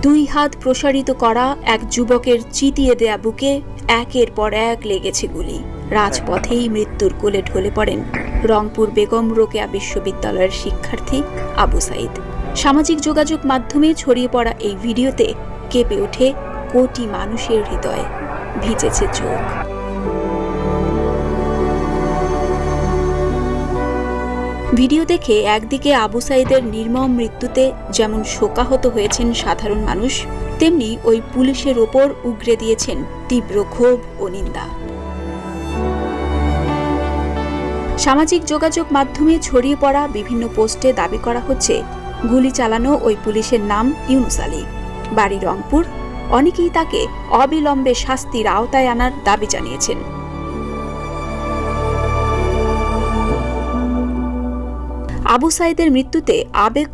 দুই হাত প্রসারিত করা এক যুবকের চিতিয়ে দেয়া বুকে একের পর এক লেগেছে গুলি। রাজপথেই মৃত্যুর কোলে ঢলে পড়েন রংপুর বেগম রোকেয়া বিশ্ববিদ্যালয়ের শিক্ষার্থী আবু সাইদ। সামাজিক যোগাযোগ মাধ্যমে ছড়িয়ে পড়া এই ভিডিওতে কেঁপে ওঠে কোটি মানুষের হৃদয়, ভিজেছে চোখ। ভিডিও দেখে একদিকে আবু সাইদের নির্মম মৃত্যুতে যেমন শোকাহত হয়েছেন সাধারণ মানুষ, তেমনি ওই পুলিশের ওপর উগরে দিয়েছেন তীব্র ক্ষোভ ও নিন্দা। সামাজিক যোগাযোগ মাধ্যমে ছড়িয়ে পড়া বিভিন্ন পোস্টে দাবি করা হচ্ছে গুলি চালানো ওই পুলিশের নাম ইউনুস আলী, বাড়ি রংপুর। অনেকেই তাকে অবিলম্বে শাস্তির আওতায় আনার দাবি জানিয়েছেন। আবু সাইদের মৃত্যুতে আবেগ